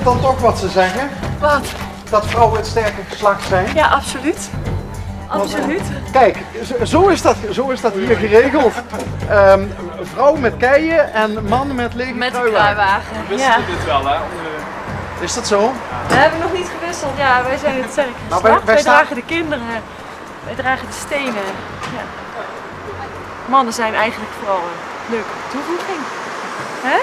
dan toch wat ze zeggen? Wat? Dat vrouwen het sterke geslacht zijn? Ja, absoluut. Absoluut. Kijk, zo is dat hier geregeld. Vrouw met keien en man met lege Met de kruiwagen. kruiwagen. We wisten dit wel, hè? Is dat zo? We hebben nog niet gewisseld. Ja, wij zijn het sterke Nou, geslacht. wij Wij staan- dragen de kinderen. Wij dragen de stenen. Ja. Mannen zijn eigenlijk vooral een leuke toevoeging. Hè?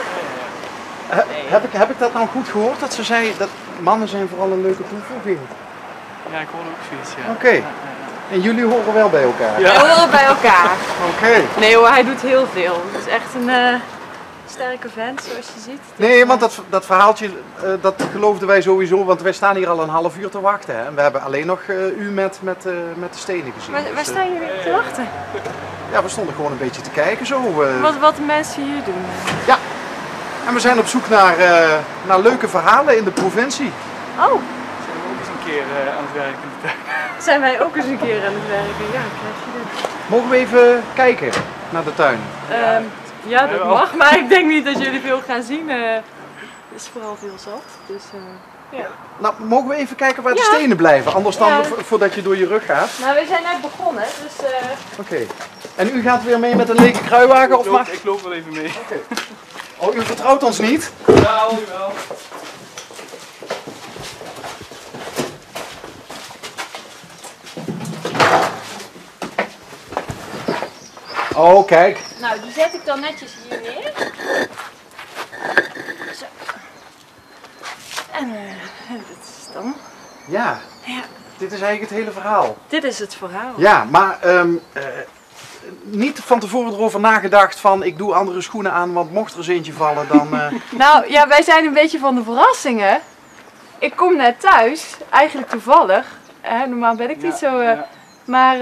Heb ik dat nou goed gehoord? Dat ze zei dat mannen zijn vooral een leuke toevoeging. Ja, ik hoorde ook zoiets, ja. Oké. En jullie horen wel bij elkaar? Ja. We horen bij elkaar. Oké. Nee hoor, hij doet heel veel. Het is echt een sterke vent, zoals je ziet. Nee, want dat verhaaltje, dat geloofden wij sowieso, want wij staan hier al een half uur te wachten. Hè? En we hebben alleen nog u met de stenen gezien. Waar Dus, staan jullie te wachten? ja, we stonden gewoon een beetje te kijken zo. Wat de mensen hier doen. Ja. En we zijn op zoek naar leuke verhalen in de provincie. Oh, Zijn we ook eens een keer aan het werk in de tuin. zijn wij ook eens een keer aan het werken? Ja, krijg je dit. Mogen we even kijken naar de tuin? Ja, dat mag, maar ik denk niet dat jullie veel gaan zien. Er is vooral veel zat. Dus, ja. Nou, mogen we even kijken waar de Ja. stenen blijven? Anders dan Ja. voordat je door je rug gaat. Nou, we zijn net begonnen, dus... Oké. En u gaat weer mee met een lege kruiwagen? Of mag... Ik loop wel even mee. Oh, u vertrouwt ons niet? Jawel, jawel. Oh, kijk. Nou, die zet ik dan netjes hier neer. Zo. En dit is het dan. Ja. Ja. Dit is eigenlijk het hele verhaal. Dit is het verhaal. Ja, maar niet van tevoren erover nagedacht van ik doe andere schoenen aan, want mocht er eens eentje vallen dan... Nou, ja, wij zijn een beetje van de verrassingen. Ik kom net thuis, eigenlijk toevallig. Normaal ben ik niet zo... Ja. Maar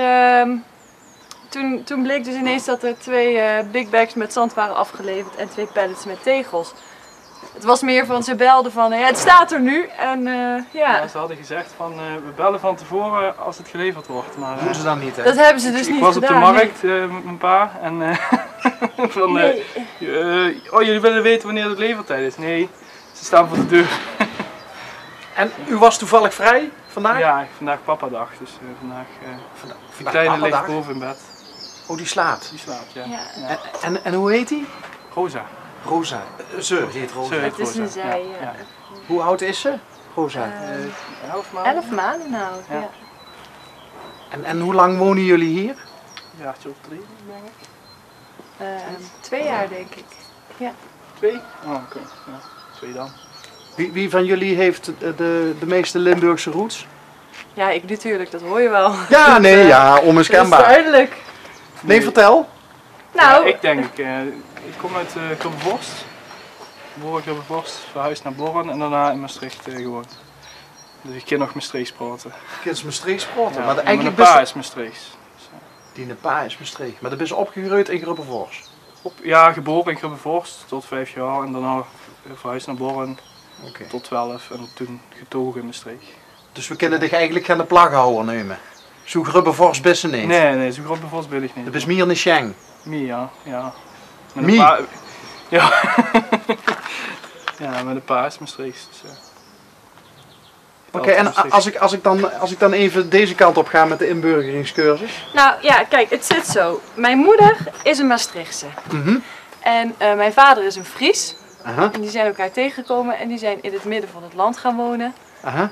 toen bleek dus ineens dat er 2 big bags met zand waren afgeleverd en 2 pallets met tegels. Het was meer van, ze belden van, ja, het staat er nu en ja. Ja, ze hadden gezegd van we bellen van tevoren als het geleverd wordt. Maar, doen ze dan niet, hè? Dat hebben ze dus ik niet was op de gedaan. markt met mijn pa en van Nee. oh jullie willen weten wanneer de levertijd is? Nee, ze staan voor de deur. En u was toevallig vrij vandaag? Ja, vandaag papadag, dus vandaag de kleine ligt boven in bed. Oh, die slaapt. Die slaapt, ja. Ja. En hoe heet die? Rosa. Rosa. Ze heet Rosa. Ze heet Het is een Rosa, zij. ja. Hoe oud is ze? Rosa. 11 maanden? 11 maanden nou. Ja. Ja. En hoe lang wonen jullie hier? Ja, zo 3 denk ik. 2 jaar denk ik. 2? Oh, oké. Ja, 2 dan. Wie van jullie heeft de meeste Limburgse roots? Ja, ik natuurlijk, dat hoor je wel. Ja, nee, ja, Dat is onmiskenbaar. duidelijk. Nee, vertel. Nou, Ja, ik denk, ik kom uit Grubbevorst. Geboren in Grubbevorst, verhuisd naar Borren en daarna in Maastricht gewoond. Dus ik ken nog Maastricht praten. Kind is Maastricht sprotten, Ja, maar en eigenlijk mijn pa is Maastricht. Dus, die pa is Maastricht, maar dat is opgegroeid in Grubbevorst. ja, geboren in Grubbevorst tot 5 jaar en daarna verhuisd naar Borren Oké. tot 12 en toen getogen in Maastricht. Dus we kunnen dich eigenlijk gaan de plaghouwer nemen. Zo Grubbevorst bissen niet. Nee, zo Grubbevorst wil ik niet. Dat is meer een Shang. Mie, ja. Met Mie? een pa, ja. Ja, met een pa is Maastricht. Dus, Oké, en als ik dan even deze kant op ga met de inburgeringscursus. nou ja, kijk, het zit zo. Mijn moeder is een Maastrichtse. Mhm. En mijn vader is een Fries. Aha, En die zijn elkaar tegengekomen en die zijn in het midden van het land gaan wonen. aha.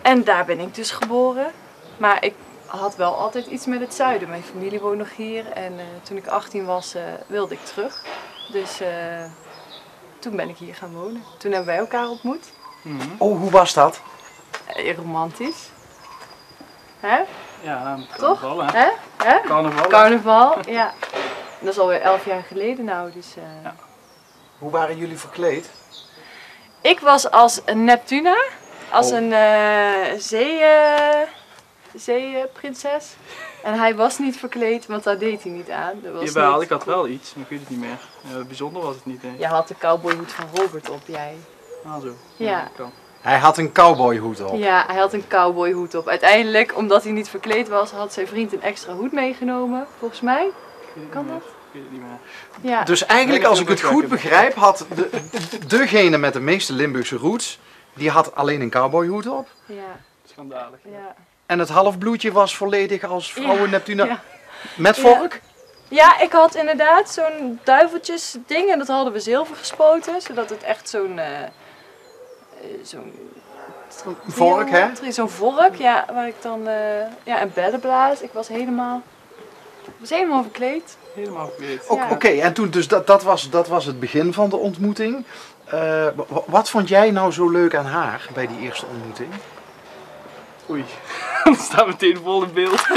En daar ben ik dus geboren. Maar ik had wel altijd iets met het zuiden. Mijn familie woont nog hier. En toen ik 18 was, wilde ik terug. Dus toen ben ik hier gaan wonen. Toen hebben wij elkaar ontmoet. Oh, hoe was dat? Romantisch. Hè? ja, Toch? carnaval, hè? Hè? Hè? Carnaval. Carnaval, ja. Dat is alweer 11 jaar geleden nou. Dus, Ja. Hoe waren jullie verkleed? Ik was als een Neptuna. Als Oh. een zeeprinses. En hij was niet verkleed, want dat deed hij niet aan. Dat was Jawel, niet ik had goed. wel iets, maar ik weet het niet meer. Bijzonder was het niet, denk ik. Je had de cowboyhoed van Robert op, jij. Ah, zo. Ja. Dat kan. Hij had een cowboyhoed op. Ja, hij had een cowboyhoed op. Uiteindelijk, omdat hij niet verkleed was, had zijn vriend een extra hoed meegenomen, volgens mij. Ik weet het Kan niet dat? meer. Ik weet het niet meer. Ja. Dus eigenlijk, als ik het goed begrijp, had degene met de meeste Limburgse roots, die had alleen een cowboyhoed op. Ja. Schandalig. Ja. En het halfbloedje was volledig als vrouwen Neptuna. Ja. Met vork? Ja, ik had inderdaad zo'n duiveltjes ding en dat hadden we zilver gespoten, zodat het echt zo'n Vork, hè? Zo'n vork, ja, waar ik dan en bellenblaas. Ik was helemaal verkleed. Helemaal vergeten. Ja. Oké, en toen, dus dat was het begin van de ontmoeting. Wat vond jij nou zo leuk aan haar bij die eerste ontmoeting? Oei, dan staat meteen vol in beeld.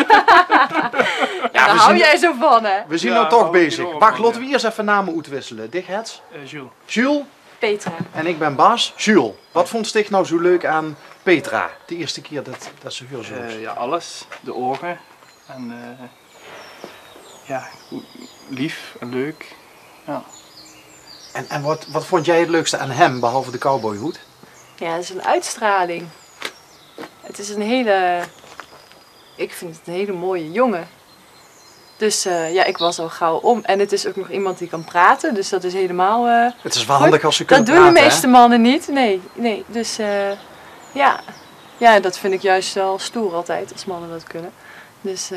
Daar hou jij zo van, hè? We zien Ja, nou toch hou ik bezig. enorm Wacht, van, laten ja. we eerst even namen uitwisselen. Dicht Jules. Jules Petra. en ik ben Bas. Jules, wat vond Stig nou zo leuk aan Petra? De eerste keer dat ze veel zo was. Ja, alles. De ogen. En ja, lief en leuk. Ja. En wat vond jij het leukste aan hem, behalve de cowboyhoed? Ja, het is een uitstraling. Het is ik vind het een hele mooie jongen. Dus ik was al gauw om. En het is ook nog iemand die kan praten, dus dat is helemaal... Het is wel handig als ze kunnen dat doen praten, de meeste mannen niet, nee. Dus ja, dat vind ik juist wel stoer altijd, als mannen dat kunnen. Dus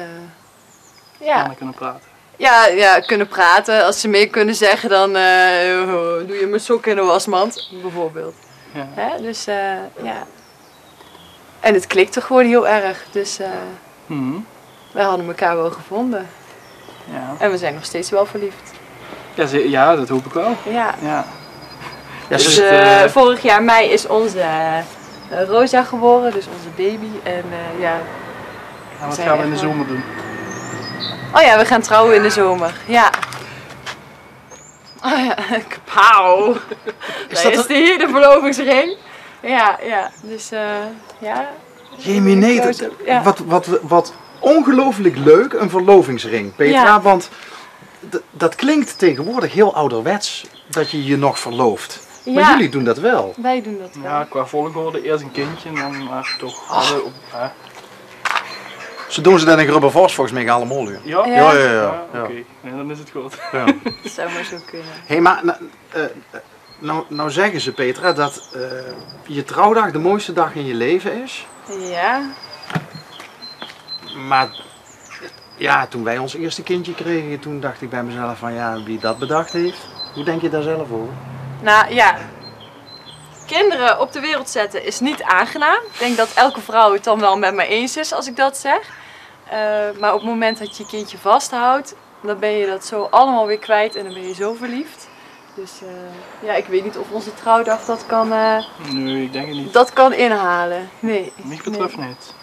Mannen kunnen praten. ja, kunnen praten. Als ze meer kunnen zeggen, dan doe je mijn sok in de wasmand, bijvoorbeeld. Ja. Hè? Dus ja. En het klikte gewoon heel erg. Dus Mhm. wij hadden elkaar wel gevonden. Ja. En we zijn nog steeds wel verliefd. Ja, dat hoop ik wel. Ja. Ja. Ja, Dus ze- vorig jaar mei is onze Rosa geboren, dus onze baby. En ja. En wat zijn gaan we in de echt wel- zomer doen? Oh ja, we gaan trouwen in de zomer. Ja. Oh ja, pauw. Is Daar dat is hier de verlovingsring. Ja. Dus ja. Jemie, nee, dat, Ja. wat ongelooflijk leuk, een verlovingsring, Petra. Ja. Want dat klinkt tegenwoordig heel ouderwets, dat je je nog verlooft. Maar Ja. jullie doen dat wel. Wij doen dat wel. Ja, qua volgorde eerst een kindje en dan maar toch. Ja. Ze doen ze dan in Grubbervos volgens mij allemaal. Ja. Ja? Ja. Ja. Oké, nee, dan is het goed. Ja. Dat zou maar zo kunnen. Hé, maar nou zeggen ze, Petra, dat je trouwdag de mooiste dag in je leven is. Ja. Maar ja, toen wij ons eerste kindje kregen, toen dacht ik bij mezelf van ja, wie dat bedacht heeft. Hoe denk je daar zelf over? Nou ja, kinderen op de wereld zetten is niet aangenaam. Ik denk dat elke vrouw het dan wel met me eens is als ik dat zeg. Maar op het moment dat je kindje vasthoudt, dan ben je dat zo allemaal weer kwijt en dan ben je zo verliefd. Dus ja, ik weet niet of onze trouwdag Nee, ik denk het niet. dat kan inhalen. Nee. Mij betreft niet.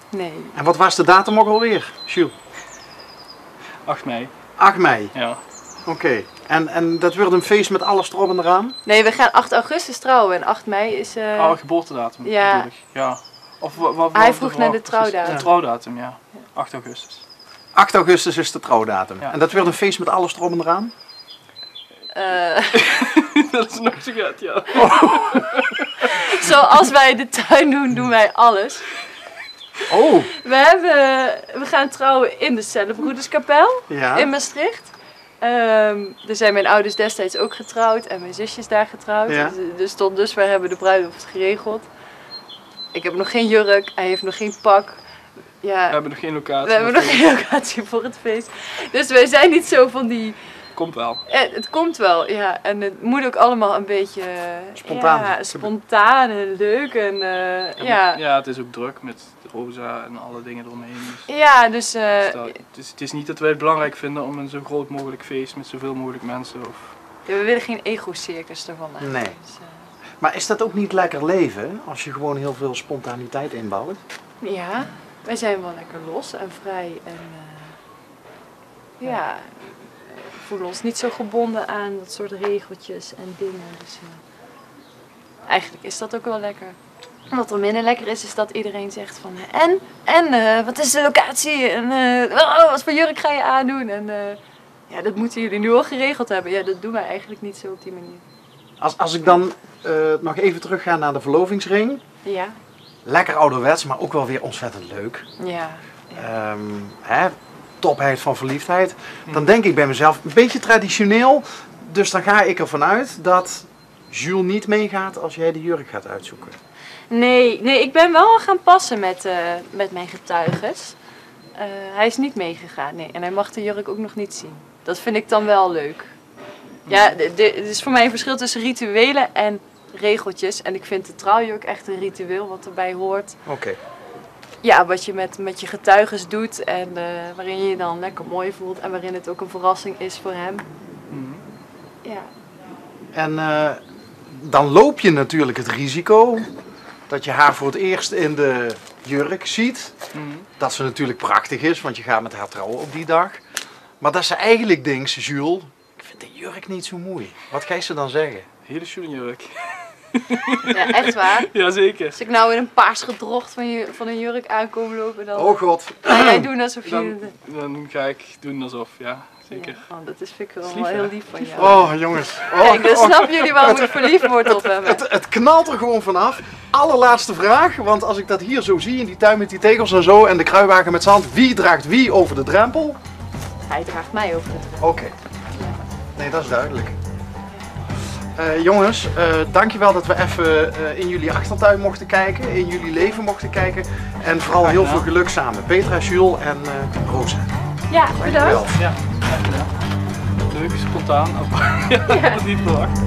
Nee. En wat was de datum ook alweer, Jules? 8 mei. 8 mei, Ja. oké. En dat wordt een feest met alles erop en eraan? Nee, we gaan 8 augustus trouwen en 8 mei is... Geboortedatum ja. bedoel ik. Ja. Of wat Hij was vroeg de naar de vraag? trouwdatum. De trouwdatum, ja. 8 augustus. 8 augustus is de trouwdatum. Ja. En dat wordt een feest met alles erop en eraan? Dat is nog zo gaat, ja. Zoals wij de tuin doen, doen wij alles. Oh, We gaan trouwen in de Cellenbroederskapel ja. in Maastricht. Er zijn mijn ouders destijds ook getrouwd en mijn zusjes daar getrouwd. Ja. Dus tot dusver hebben we de bruiloft geregeld. Ik heb nog geen jurk, hij heeft nog geen pak. We Ja, hebben nog geen locatie. we hebben nog geen locatie voor het feest. Dus wij zijn niet zo van die... Komt wel. Het komt wel, ja. En het moet ook allemaal een beetje... Spontaan. Ja, spontaan en leuk en ja. Ja, het is ook druk met de Rosa en alle dingen eromheen. Dus Ja, dus... het is niet dat wij het belangrijk vinden om een zo groot mogelijk feest met zoveel mogelijk mensen. Of... Ja, we willen geen ego-circus ervan maken. Nee. Dus, Maar is dat ook niet lekker leven, als je gewoon heel veel spontaniteit inbouwt? ja, wij zijn wel lekker los en vrij en ja, we voelen ons niet zo gebonden aan dat soort regeltjes en dingen. Dus eigenlijk is dat ook wel lekker. Wat er minder lekker is dat iedereen zegt van wat is de locatie en wat voor jurk ga je aandoen en ja, dat moeten jullie nu al geregeld hebben. Ja, dat doen wij eigenlijk niet zo op die manier. Als ik dan nog even terug ga naar de verlovingsring. Ja, Lekker ouderwets, maar ook wel weer ontzettend leuk. ja. Hè? topheid van verliefdheid. Dan denk ik bij mezelf, een beetje traditioneel. Dus dan ga ik ervan uit dat Jules niet meegaat als jij de jurk gaat uitzoeken. Nee, ik ben wel gaan passen met mijn getuiges. Hij is niet meegegaan, nee. En hij mag de jurk ook nog niet zien. Dat vind ik dan wel leuk. Ja, het is voor mij een verschil tussen rituelen en regeltjes. En ik vind de trouwjurk echt een ritueel wat erbij hoort. Oké. Ja, wat je met je getuiges doet en waarin je je dan lekker mooi voelt. En waarin het ook een verrassing is voor hem. Ja. En dan loop je natuurlijk het risico dat je haar voor het eerst in de jurk ziet. Dat ze natuurlijk prachtig is, want je gaat met haar trouwen op die dag. Maar dat ze eigenlijk denkt, Jules, ik vind de jurk niet zo mooi. Wat ga je ze dan zeggen? Hele schoene jurk. Ja, echt waar. Jazeker. Als ik nou in een paars gedrocht van een jurk aankom lopen, dan Oh god. ga jij doen alsof je... Dan ga ik doen alsof, ja, zeker. Ja, oh, dat vind ik wel Lief, heel hè? lief van jou. Oh jongens. Oh, Kijk, dan snappen jullie waarom ik verliefd word op hem. Het knalt er gewoon vanaf. Allerlaatste vraag, want als ik dat hier zo zie in die tuin met die tegels en zo en de kruiwagen met zand, wie draagt wie over de drempel? Hij draagt mij over het drempel. Oké. Nee, dat is duidelijk. Jongens, dankjewel dat we even in jullie achtertuin mochten kijken, in jullie leven mochten kijken. En vooral heel veel geluk samen. Petra, Jules en Rosa. Ja, bedankt. Ja, dankjewel. Leuk, spontaan. Ja, ik had het niet verwacht.